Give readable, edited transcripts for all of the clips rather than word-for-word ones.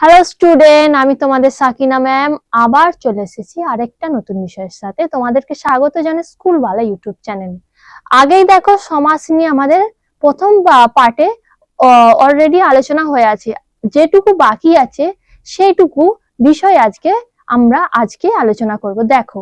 Hello student, আমি তোমাদের Sakina ma'am আবার চলে এসেছি আরেকটা নতুন বিষয়ের সাথে। তোমাদেরকে স্বাগত জানাই স্কুলওয়ালা ইউটিউব চ্যানেলে। আগেই দেখো সমাজ নিয়ে আমাদের প্রথম পার্টে অলরেডি আলোচনা হয়ে আছে। যেটুকু বাকি আছে সেইটুকু বিষয় আমরা আজকে আলোচনা করব। দেখো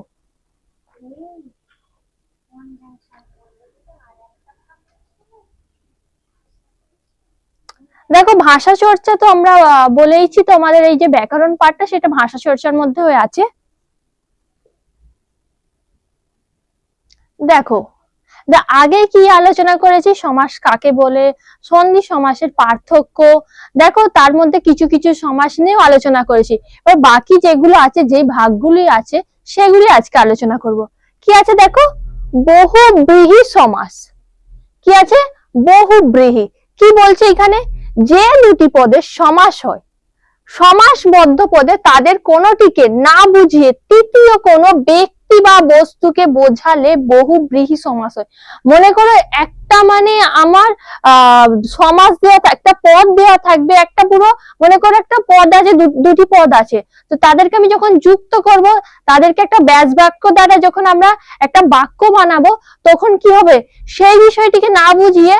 দেখো ভাষা চর্চা তো আমরা বলেইছি, তোমাদের এই যে ব্যাকরণ পাঠটা সেটা ভাষা চর্চার মধ্যে হয়ে আছে। দেখো আগে কি আলোচনা করেছি, সমাস কাকে বলে, সন্ধি সমাসের পার্থক্য, দেখো তার মধ্যে কিছু কিছু সমাস নিয়েও আলোচনা করেছি। এবার বাকি যেগুলো আছে, যে ভাগগুলি আছে সেগুলি আজকে আলোচনা করব। কি আছে দেখো, বহুব্রীহি সমাস। কি আছে? বহুব্রীহি। কি বলছে এখানে? যে দুটি পদের সমাস হয়, সমাসবদ্ধ পদে তাদের কোনোটিকে না বুঝিয়ে তৃতীয় কোনো ব্যক্তি বা বস্তুকে বোঝালে বহুব্রীহি সমাস হয়। মনে করো একটা আমার সমাস দেওয়া, একটা পদ দেওয়া থাকবে, একটা পুরো মনে করো একটা পদ আছে, দুটি পদ আছে, তো তাদেরকে আমি যখন যুক্ত করব, তাদেরকে একটা ব্যাস বাক্য দ্বারা যখন আমরা একটা বাক্য বানাবো, তখন কি হবে, সেই বিষয়টিকে না বুঝিয়ে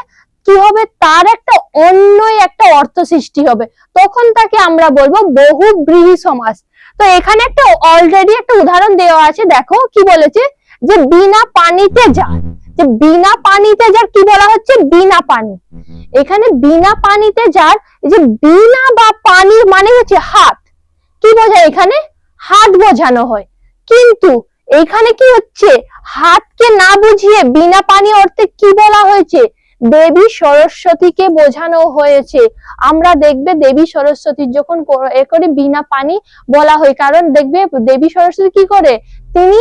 কি হবে, তার একটা অন্যই একটা অর্থ সৃষ্টি হবে, তখন তাকে আমরা বলবো বহুব্রীহি সমাস। তো এখানে একটা অলরেডি একটা উদাহরণ দেওয়া আছে। দেখো কি বলেছে, যে বিনা পানিতে যার। যে বিনা পানিতে যার কি বলা হচ্ছে? বিনা পানি। এখানে বিনা পানিতে যার, যে বিনা বা পানি মানে হচ্ছে হাত। কি বোঝায় এখানে? হাত বোঝানো হয়। কিন্তু এখানে কি হচ্ছে, হাতকে না বুঝিয়ে বিনা পানি অর্থে কি বলা হয়েছে? দেবী সরস্বতীকে বোঝানো হয়েছে। আমরা দেখবে দেবী সরস্বতীর যখন করে বিনা পানি বলা হয়, কারণ দেখবে দেবী সরস্বতী কি করে, তিনি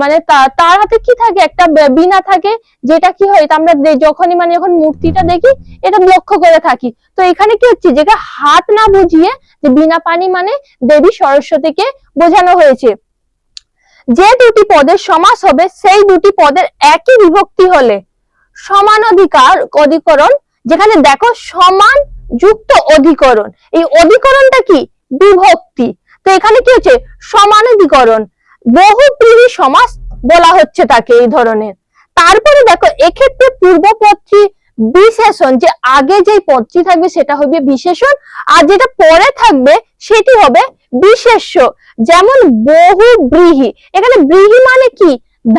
মানে তার হাতে কি থাকে, একটা বীণা থাকে, যেটা কি হয় আমরা যখনই যখন মূর্তিটা দেখি এটা লক্ষ্য করে থাকি। তো এখানে কি হচ্ছে, যেটা হাত না বুঝিয়ে যে বিনা পানি মানে দেবী সরস্বতীকে বোঝানো হয়েছে। যে দুটি পদের সমাস হবে, সেই দুটি পদের একই বিভক্তি হলে সমান অধিকরণ, যেখানে দেখো সমান যুক্ত অধিকরণ, এই অধিকরণটা কি? বিভক্তি। তো এখানে কি হচ্ছে, সমান অধিকরণ, বহুব্রীহি সমাস বলা হচ্ছে তাকে এই ধরনের। তারপরে দেখো এক্ষেত্রে পূর্বপদটি বিশেষণ, যে আগে যে পদটি থাকবে সেটা হবে বিশেষণ, আর যেটা পরে থাকবে সেটি হবে বিশেষ্য। যেমন বহুব্রীহি, এখানে ব্রীহি মানে কি?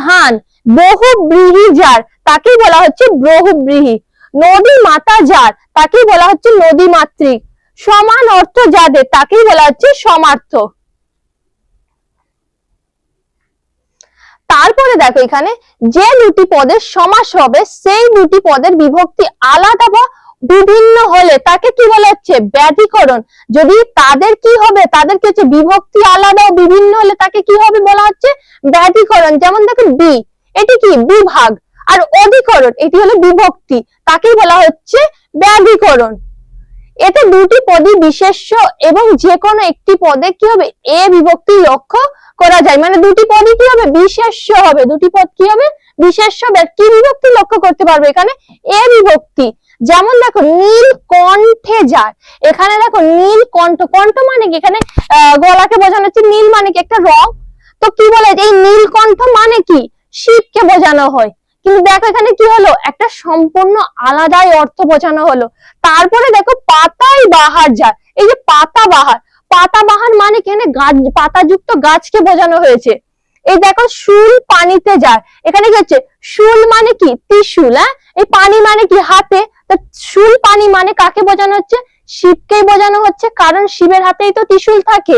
ধান। বহুব্রীহি যার, তাকেই বলা হচ্ছে বহুব্রীহি। নদী মাতা যার, তাকেই বলা হচ্ছে নদী মাতৃক। সমান অর্থ যাদের, তাকেই বলা হচ্ছে সমার্থক। তারপরে দেখো এখানে যে দুটি পদের সমাস হবে, সেই দুটি পদের বিভক্তি আলাদা বা বিভিন্ন হলে তাকে কি বলা হচ্ছে? ব্যাধিকরণ। যদি তাদের কি হবে, তাদেরকে হচ্ছে বিভক্তি আলাদা ও বিভিন্ন হলে তাকে কি হবে বলা হচ্ছে? ব্যাধিকরণ। যেমন দেখো বি, এটি কি? বিভাগ। আর অধিকরণ, এটি হলো বিভক্তি, তাকেই বলা হচ্ছে ব্যাধিকরণ। এতে দুটি পদই বিশেষ্য এবং যে কোনো একটি পদে কি হবে, এ বিভক্তি লক্ষ্য করা যায়। মানে দুটি পদই কি হবে? বিশেষ্য হবে। দুটি পদ কি হবে? বিশেষ্য। কি বিভক্তি লক্ষ্য করতে পারবে এখানে? এ বিভক্তি। যেমন দেখো নীল কণ্ঠে যার, এখানে দেখো নীল কণ্ঠ, কণ্ঠ মানে কি? এখানে গলাকে বোঝানো হচ্ছে। নীল মানে কি? একটা রং। তো কি বলে, এই নীলকণ্ঠ মানে কি? শিবকে বোঝানো হয়। কিন্তু দেখো এখানে কি হলো, একটা সম্পূর্ণ আলাদাই অর্থ বোঝানো হলো। তারপরে দেখো পাতায় বাহার যার, এই যে পাতা বাহার, পাতা বাহার মানে এখানে গাছ, পাতাযুক্ত গাছকে বোঝানো হয়েছে। এই দেখো শুল পানিতে যার, এখানে কি হচ্ছে? শুল মানে কি? ত্রিশূল। এই পানি মানে কি? হাতে। তো শুল পানি মানে কাকে বোঝানো হচ্ছে? শিবকেই বোঝানো হচ্ছে, কারণ শিবের হাতেই তো ত্রিশূল থাকে।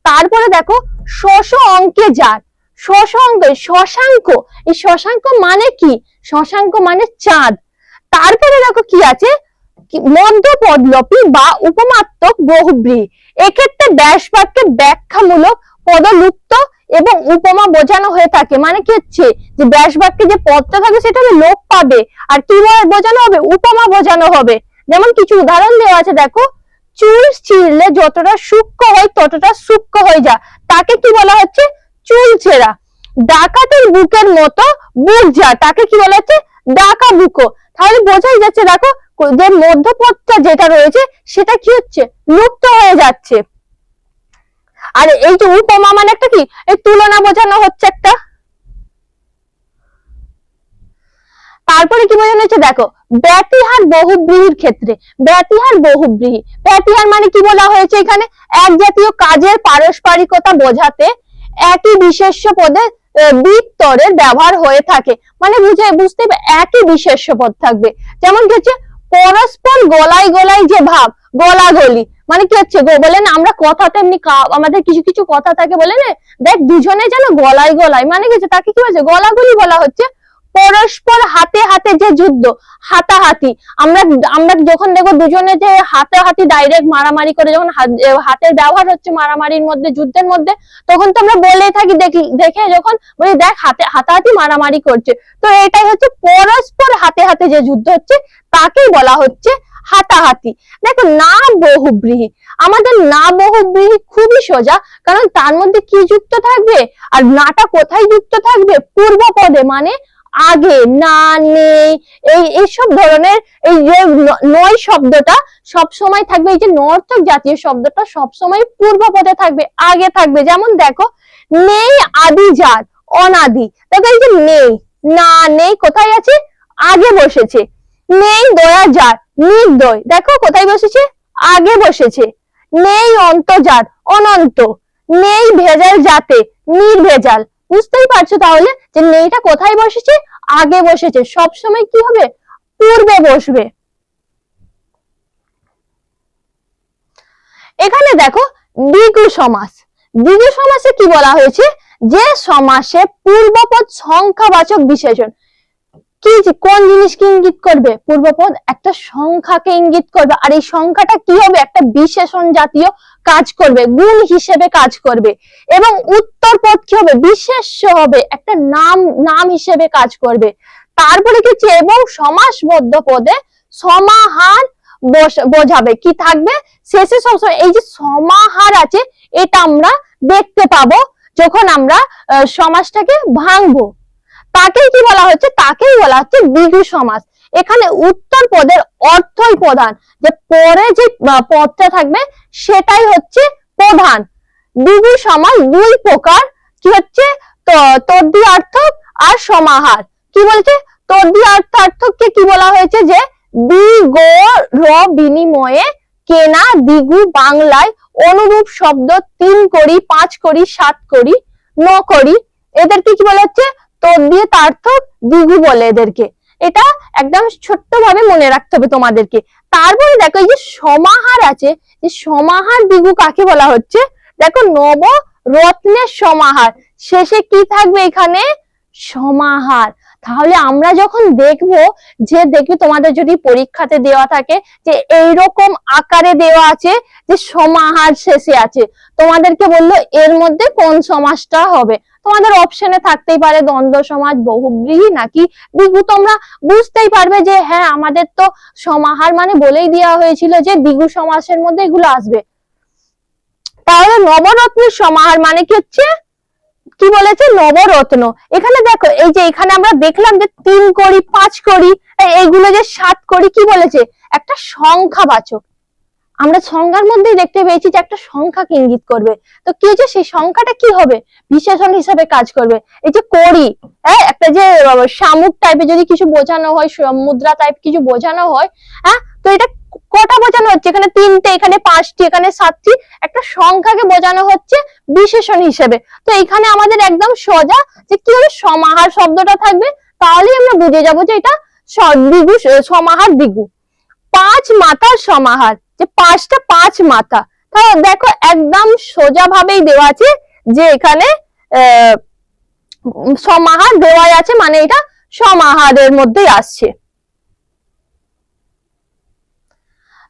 তারপরে দেখো শশ অঙ্কে যার, শশ অঙ্কে শশাঙ্ক, এই শশাঙ্ক মানে কি? শশাঙ্ক মানে চাঁদ। তারপরে দেখো কি আছে, মধ্যপদলোপী বা উপমাত্মক বহুব্রীহি। এক্ষেত্রে ব্যাস বাক্যে ব্যাখ্যামূলক পদলুপ্ত এবং উপমা বোঝানো হয়ে থাকে। মানে কি হচ্ছে, যে ব্যাস বাক্যে যে পদটা থাকবে সেটা লোপ পাবে, আর কি বোঝানো হবে? উপমা বোঝানো হবে। যেমন কিছু উদাহরণ দেওয়া আছে, দেখো চুল ছিঁড়লে যতটা সূক্ষ্ম হয় ততটা সূক্ষ্ম হয়ে যায়, তাকে কি বলা হচ্ছে? চুল ছেঁড়া। ডাকাতের বুকের মতো বুক যা, তাকে কি বলা হচ্ছে? ডাকা বুকো। তাহলে বোঝাই যাচ্ছে দেখো যে মধ্যপদটা যেটা রয়েছে সেটা কি হচ্ছে, লুপ্ত হয়ে যাচ্ছে। আর এই যে উপমা মানে একটা কি, এই তুলনা বোঝানো হচ্ছে একটা। তারপরে কি বোঝানো হচ্ছে দেখো, ব্যতিহার বহুব্রীহির ক্ষেত্রে, ব্যতিহার বহুব্রীহি, ব্যতিহার মানে কি বলা হয়েছে এখানে, এক জাতীয় কাজের পারস্পরিকতা বোঝাতে একই বিশেষ্য পদে বিতরের ব্যবহার হয়ে থাকে। মানে বুঝতে একই বিশেষ্য পদ থাকবে। যেমন কি হচ্ছে, পরস্পর গলায় গলায় যে ভাব, গলাগলি মানে কি হচ্ছে, বলে না আমরা কথা তেমনি আমাদের কিছু কিছু কথা থাকে বলে না, দেখ দুজনে যেন গলায় গলায়, মানে কি তাকে কি বলছে, গলাগলি বলা হচ্ছে। পরস্পর হাতে হাতে যে যুদ্ধ, হাতাহাতি, আমরা আমরা যখন দেখবো দুজনে যে হাতাহাতি ডাইরেক্ট মারামারি করে, যখন হাতের ব্যবহার হচ্ছে মারামারির মধ্যে, যুদ্ধের মধ্যে, তখন তো আমরা বলে থাকি, দেখে যখন বলি দেখ হাতাহাতি মারামারি করছে, তো এটাই হচ্ছে পরস্পর হাতে হাতে যে যুদ্ধ হচ্ছে তাকেই বলা হচ্ছে হাতাহাতি। দেখো না বহুব্রীহি, আমাদের না বহুব্রীহি খুবই সোজা, কারণ তার মধ্যে কি যুক্ত থাকবে, আর নাটা কোথায় যুক্ত থাকবে, পূর্ব পদে, মানে আগে, না, নেই, এইসব ধরনের এই যে নয় শব্দটা সব সময় থাকবে, এই যে নর্থক জাতীয় শব্দটা সব সময় পূর্ব পদে থাকবে, আগে থাকবে। যেমন দেখো, নেই আদি যার, অনাদি, দেখো এই যে নেই, না নেই কোথায় আছে, আগে বসেছে। নেই দয়া যার, নির্দয়, দেখো কোথায় বসেছে, আগে বসেছে। নেই অন্ত যার, অনন্ত। নেই ভেজাল যাতে, নির্ভেজাল। বুঝতেই পারছো তাহলে যে নেইটা কোথায় বসেছে, আগে বসেছে, সব সময় কি হবে, পূর্বে বসবে। এখানে দেখো দ্বিগু সমাস, দ্বিগু সমাসে কি বলা হয়েছে, যে সমাসে পূর্বপদ সংখ্যাবাচক বিশেষণ, কি কোন জিনিসকে ইঙ্গিত করবে, পূর্বপদ একটা সংখ্যাকে ইঙ্গিত করবে, আর এই সংখ্যাটা কি হবে, একটা বিশেষণ জাতীয় কাজ করবে, গুণ হিসেবে কাজ করবে। এবং উত্তর পদ কি হবে, বিশেষ্য হবে, একটা নাম হিসেবে কাজ করবে। তারপরে কি হচ্ছে, এবং সমাসবদ্ধ পদে সমাহার বোঝাবে, কি থাকবে শেষে সবসময় এই যে সমাহার আছে, এটা আমরা দেখতে পাবো যখন আমরা সমাসটাকে ভাঙবো। তাকেই কি বলা হচ্ছে, তাকেই বলা হচ্ছে দ্বিগু সমাস। এখানে উত্তর পদের অর্থই প্রধান, যে পরে যে পদটা থাকবে সেটাই হচ্ছে প্রধান। দ্বিগু সমাস দুই প্রকার, কি হচ্ছে, তদ্বিয়ার্থক আর সমাহার। কি বলছে, তদ্বিয়ার্থককে কি বলা হয়েছে, যে দ্বিগ র বিনিময়ে কেনা দ্বিগু বাংলায় অনুরূপ শব্দ 3 করি, 5 করি, 7 করি, 9 করি, এদেরকে কি বলা হচ্ছে, তদ্বিয়ার্থক দ্বিগু বলে এদেরকে। এটা একদম ছোট্ট ভাবে মনে রাখতে হবে তোমাদেরকে। তারপরে দেখো এই যে সমাহার আছে, যে সমাহার দ্বিগু কাকে বলা হচ্ছে, দেখো নব রত্নের সমাহার, শেষে কি থাকবে এখানে, সমাহার। তাহলে আমরা যখন দেখবো, যে দেখবে তোমাদের যদি পরীক্ষাতে দেওয়া থাকে যে এইরকম আকারে দেওয়া আছে যে সমাহার শেষে আছে, তোমাদেরকে বললো এর মধ্যে কোন সমাসটা হবে, তোমাদের অপশনে থাকতেই পারে দ্বন্দ্ব সমাস, বহুব্রীহি নাকি দ্বিগু। তোমরা বুঝতেই পারবে যে হ্যাঁ আমাদের তো সমাহার মানে বলেই দেওয়া হয়েছিল যে দ্বিগু সমাসের মধ্যে এগুলো আসবে। তাহলে নবরত্নের সমাহার মানে কি হচ্ছে, কি বলেছে, নবরত্ন। এখানে দেখো এই যে এখানে আমরা দেখলাম যে 3 করি, 5 করি, এইগুলো যে 7 করি, কি বলেছে, একটা সংখ্যাবাচক। আমরা সংখ্যার মধ্যেই দেখতে পেয়েছি যে একটা সংখ্যাকে ইঙ্গিত করবে, তো কি হচ্ছে, সেই সংখ্যাটা কি হবে, বিশেষণ হিসেবে কাজ করবে। এই যে করি, একটা যে শামুক টাইপের যদি কিছু বোঝানো হয়, মুদ্রা টাইপ কিছু বোঝানো হয়, তো এটা কটা বোঝানো হচ্ছে, এখানে 3টে, এখানে 5টি, এখানে 7টি, একটা সংখ্যাকে বোঝানো হচ্ছে বিশেষণ হিসেবে। তো এখানে আমাদের একদম সোজা যে কি হবে, সমাহার শব্দটা থাকবে, তাহলেই আমরা বুঝে যাবো যে এটা দ্বিগু, সমাহার দ্বিগু। 5 মাথার সমাহার, যে 5টা 5 মাথা, তাহলে দেখো একদম সোজা ভাবেই দেওয়া আছে যে এখানে সমাহার দেওয়া আছে, মানে এটা সমাহারের মধ্যেই আসছে।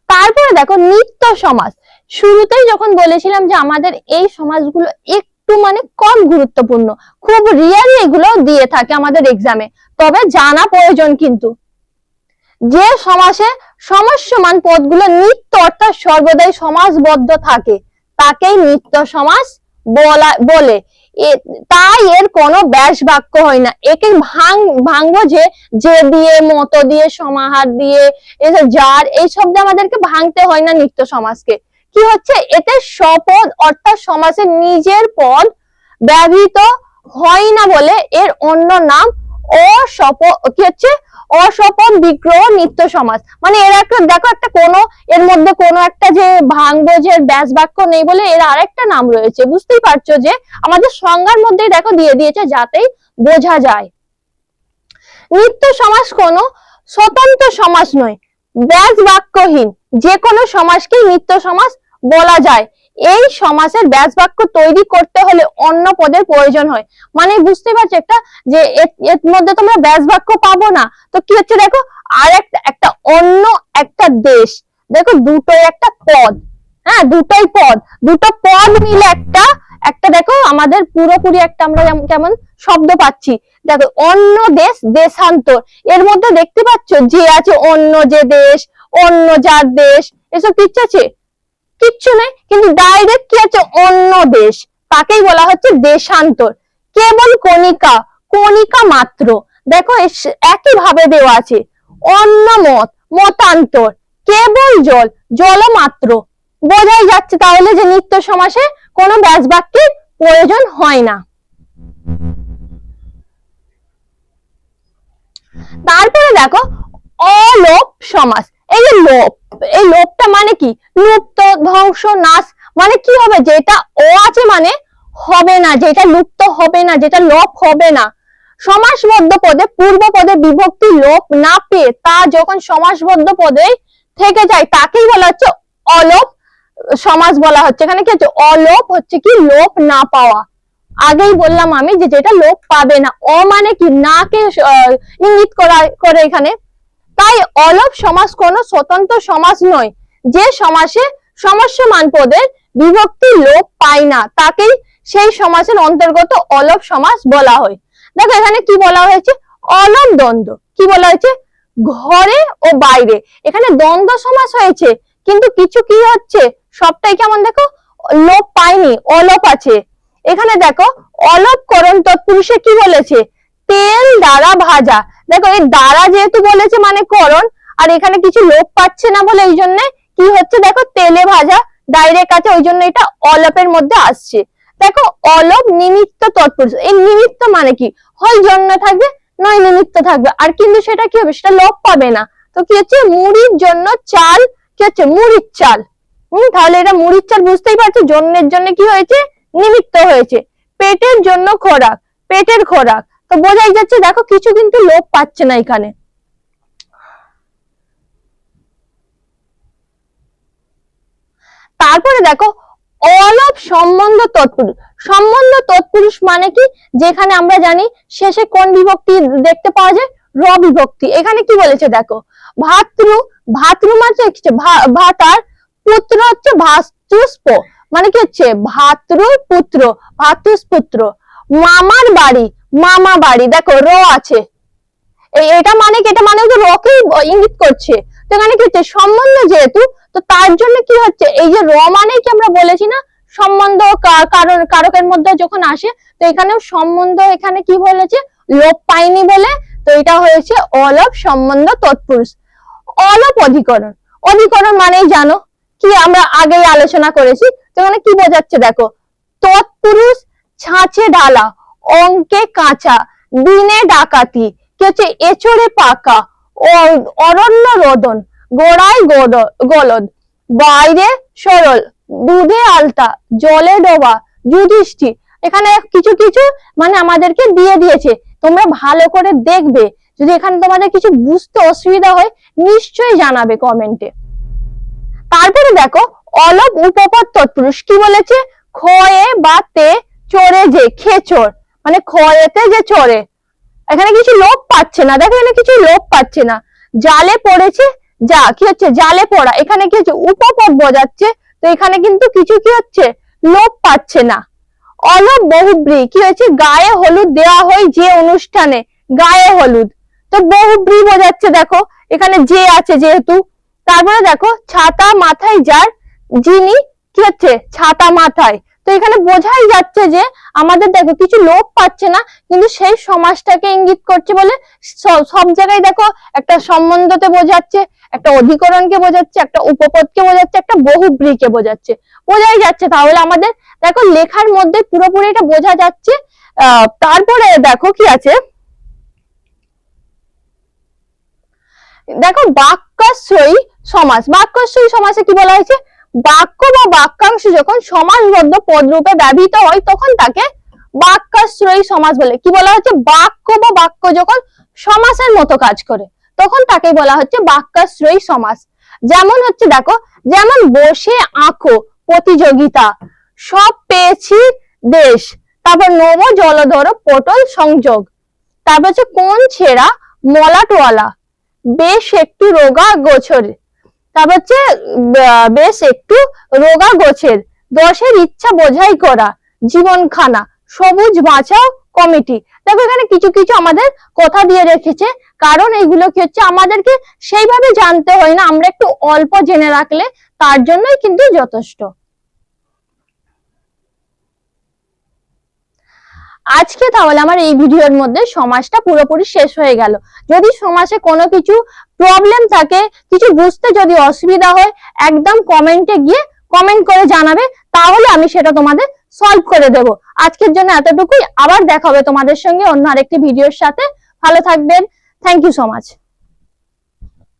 তারপরে দেখো নিত্য সমাস, শুরুতেই যখন বলেছিলাম যে আমাদের এই সমাসগুলো একটু মানে কম গুরুত্বপূর্ণ, খুব রিয়ালি এগুলো দিয়ে থাকে আমাদের এক্সামে, তবে জানা প্রয়োজন। কিন্তু যে সমাসে সমস্যমান পদগুলো নিত্য অর্থাৎ সর্বদাই সমাসবদ্ধ থাকে তাকেই নিত্য সমাস বলে। তাই এর কোনো ব্যাস বাক্য হয় না। একে ভাঙবো যে দিয়ে, মতো দিয়ে, সমাহার দিয়ে, যার, এই শব্দ আমাদেরকে ভাঙতে হয় না নিত্য সমাসকে। কি হচ্ছে, এতে স্বপদ অর্থাৎ সমাসের নিজের পদ ব্যবহৃত হয় না বলে এর অন্য নাম কি হচ্ছে, অসপদ বিগ্রহ নিত্য সমাস। মানে এর একটা দেখো, একটা কোনো এর মধ্যে কোনো একটা যে ভাঙবো যে ব্যাস বাক্য নেই বলে এর আরেকটা নাম রয়েছে। বুঝতেই পারছো যে আমাদের সংজ্ঞার মধ্যেই দেখো দিয়ে দিয়েছে, যাতেই বোঝা যায়। নিত্য সমাস কোনো স্বতন্ত্র সমাস নয়, ব্যাস বাক্যহীন যে কোনো সমাসকেই নিত্য সমাস বলা যায়। এই সমাসের ব্যাস বাক্য তৈরি করতে হলে অন্য পদের প্রয়োজন হয়। মানে বুঝতে পারছো একটা, যে এর মধ্যে তোমরা ব্যাস বাক্য পাবো না, তো কি হচ্ছে দেখো, আর একটা অন্য একটা দেশ, দেখো দুটোই একটা পদ, হ্যাঁ দুটোই পদ, দুটো পদ মিলে একটা দেখো আমাদের পুরোপুরি একটা আমরা কেমন শব্দ পাচ্ছি। দেখো অন্য দেশ, দেশান্তর, এর মধ্যে দেখতে পাচ্ছ যে আছে অন্য যে দেশ, অন্য যার দেশ, এসব কিচ্ছু আছে? কিচ্ছু নেই, কিন্তু ডাইরেক্ট কি আছে, অন্য দেশ, তাকেই বলা হচ্ছে দেশান্তর। কেবল কণিকা, কণিকা মাত্র, দেখো একই ভাবে দেওয়া আছে। অন্য মত, মতান্তর, কেবল জল, জল মাত্র। বোঝাই যাচ্ছে তাহলে যে নিত্য সমাসে কোনো ব্যাস বাক্যের প্রয়োজন হয় না। তারপরে দেখো অলোপ সমাস। এই যে লোপ, এই লোপটা মানে কি, লুপ্ত, ধ্বংস, নাশ। মানে কি হবে, যেটা ও আছে মানে হবে না, যেটা লুপ্ত হবে না, যেটা লোপ হবে না। সমাসবদ্ধ পদে পূর্ব পদে বিভক্তি লোপ না পেয়ে তা যখন সমাসবদ্ধ পদে থেকে যায় তাকেই বলা হচ্ছে অলোপ সমাস বলা হচ্ছে। এখানে কি হচ্ছে, অলোপ হচ্ছে কি লোপ না পাওয়া। আগেই বললাম আমি যে যেটা লোপ পাবে না, অ মানে কি, না কে ইঙ্গিত করে এখানে। তাই অলোপ সমাস কোনো স্বতন্ত্র সমাস নয়, যে সমাসে সমস্যমান পদের বিভক্তি লোপ পায় না তাকেই সেই সমাসের অন্তর্গত অলোপ সমাস বলা হয়। দেখো এখানে কি বলা হয়েছে, অলোপ দ্বন্দ্ব, কি বলা হয়েছে, ঘরে ও বাইরে, এখানে দ্বন্দ্ব সমাস হয়েছে, কিন্তু কিছু কি হচ্ছে, সবটাই কেমন দেখো লোপ পায়নি, অলোপ আছে। এখানে দেখো অলোপ করণ তৎপুরুষে কি বলেছে, তেল দ্বারা ভাজা। দেখো এই দ্বারা যেহেতু বলেছে মানে করণ, আর এখানে কিছু লোপ পাচ্ছে না বলে এই জন্য কি হচ্ছে, দেখো তেলে ভাজা ডাইরেক্ট আছে, ওই জন্য এটা অলোপের মধ্যে আসছে। দেখো অলোপ নিমিত্ত তৎপুরুষ, এই নিমিত্ত মানে কি, হয় জন্য থাকবে নয় নিমিত্ত থাকবে, আর কিন্তু সেটা কি হবে, সেটা লোপ পাবে না। তো কি হচ্ছে, মুড়ির জন্য চাল, কি হচ্ছে মুড়ির চাল। তাহলে এটা মুড়ির চাল, বুঝতেই পারছো জন্যের জন্য কি হয়েছে, নিমিত্ত হয়েছে। পেটের জন্য খোরাক, পেটের খোরাক, তো বোঝাই যাচ্ছে দেখো কিছু কিন্তু লোপ পাচ্ছে না এখানে। তারপরে দেখো অলোপ সম্বন্ধ তৎপুরুষ। সম্বন্ধ তৎপুরুষ মানে কি, যেখানে আমরা জানি শেষে কোন বিভক্তি দেখতে পাওয়া যায়, র বিভক্তি। এখানে কি বলেছে দেখো, ভাতৃ, ভাতৃ মানে হচ্ছে ভাতার, পুত্র হচ্ছে ভাতৃস্প, মানে কি হচ্ছে ভাতৃ পুত্র, ভাতৃস্পুত্র। মামার বাড়ি, মামা বাড়ি, দেখো র আছে, এটা মানে কি, এটা মানে হচ্ছে রকেই ইঙ্গিত করছে। তো এখানে কি হচ্ছে, সম্বন্ধ যেহেতু, তো তার জন্য কি হচ্ছে, এই যে র মানে কি আমরা বলেছি না, সম্বন্ধ কারকের মধ্যে যখন আসে, তো এখানেও সম্বন্ধ, এখানে কি বলেছে, লোপ পায়নি বলে, তো এটা হয়েছে অলোপ সম্বন্ধ তৎপুরুষ। অলোপ অধিকরণ, অধিকরণ মানেই জানো কি, আমরা আগেই আলোচনা করেছি। তো এখানে কি বোঝাচ্ছে দেখো, তৎপুরুষ ছাঁচে ঢালা, অঙ্কে কাঁচা, দিনে ডাকাতি, কি হচ্ছে এচড়ে পাকা, অরণ্য রোদন, গোড়ায় গলদ, বাইরে সরল, দুধে আলতা, জলে ডোবা, যুধিষ্ঠির। এখানে কিছু কিছু মানে আমাদেরকে দিয়ে দিয়েছে, তোমরা ভালো করে দেখবে। যদি এখানে তোমাদের কিছু বুঝতে অসুবিধা হয় নিশ্চয়ই জানাবে কমেন্টে। তারপরে দেখো অলোপ উপপদ তৎপুরুষ, কি বলেছে, ক্ষয়ে বা তে চড়ে, যে খেচর, মানে ক্ষয়েতে যে চড়ে, এখানে কিছু লোপ পাচ্ছে না, দেখো এখানে কিছু লোপ পাচ্ছে না। জালে পড়েছে, যা, কি হচ্ছে জালে পড়া, এখানে কি হচ্ছে উপপদ বোঝাচ্ছে, তো এখানে কিন্তু কিছু কি হচ্ছে, লোপ পাচ্ছে না। অলোপ বহুব্রী, কি হয়েছে, গায়ে হলুদ দেওয়া হয় যে অনুষ্ঠানে, গায়ে হলুদ, তো বহুব্রী বোঝাচ্ছে, দেখো এখানে যে আছে যেহেতু। তারপরে দেখো ছাতা মাথায় যার, যিনি, কি হচ্ছে ছাতা মাথায়, তো এখানে বোঝাই যাচ্ছে যে আমাদের দেখো কিছু লোপ পাচ্ছে না, কিন্তু সেই সমাসটাকে ইঙ্গিত করছে বলে সব জায়গায় দেখো একটা সম্বন্ধতে বোঝাচ্ছে, একটা অধিকরণকে বোঝাচ্ছে, একটা উপপদকে বোঝাচ্ছে, একটা বহুব্রীকে বোঝাচ্ছে। বোঝাই যাচ্ছে তাহলে আমাদের দেখো লেখার মধ্যে পুরোপুরি এটা বোঝা যাচ্ছে। তারপরে দেখো কি আছে, দেখো বাক্যাশ্রয়ী সমাস। বাক্যাশ্রয়ী সমাসে কি বলা হয়েছে, বাক্য বা বাক্যাংশ যখন সমাসবদ্ধ পদ রূপে ব্যবহৃত হয় তখন তাকে বাক্যাশ্রয়ী সমাস বলে। কি বলা হচ্ছে, বাক্য বা বাক্য যখন সমাসের মতো কাজ করে তখন তাকে বলা হচ্ছে বাক্যাশ্রয়ী সমাস। যেমন হচ্ছে দেখো, যেমন বসে আঁকো প্রতিযোগিতা, সব পেয়েছি দেশ, তারপর নব জলধর পটল সংযোগ, তারপর হচ্ছে কোন ছেঁড়া মলাটওয়ালা, বেশ একটু রোগা গোছর, তারপর হচ্ছে বেশ একটু রোগা গোছের, দশের ইচ্ছা বোঝাই করা, জীবনখানা, সবুজ বাঁচাও কমিটি। দেখো এখানে কিছু কিছু আমাদের কথা দিয়ে রেখেছে, কারণ এইগুলো কি হচ্ছে আমাদেরকে সেইভাবে জানতে হয় না, আমরা একটু অল্প জেনে রাখলে তার জন্যই কিন্তু যথেষ্ট। আজকে তাহলে আমার এই ভিডিওর মধ্যে সমাসটা পুরোপুরি শেষ হয়ে গেল। যদি সমাসে কোনো কিছু প্রবলেম থাকে, কিছু বুঝতে যদি অসুবিধা হয়, একদম কমেন্টে গিয়ে কমেন্ট করে জানাবে, তাহলে আমি সেটা তোমাদের সলভ করে দেব। আজকের জন্য এতটুকুই, আবার দেখা হবে তোমাদের সঙ্গে অন্য আরেকটি ভিডিওর সাথে। ভালো থাকবেন, থ্যাংক ইউ সো মাচ।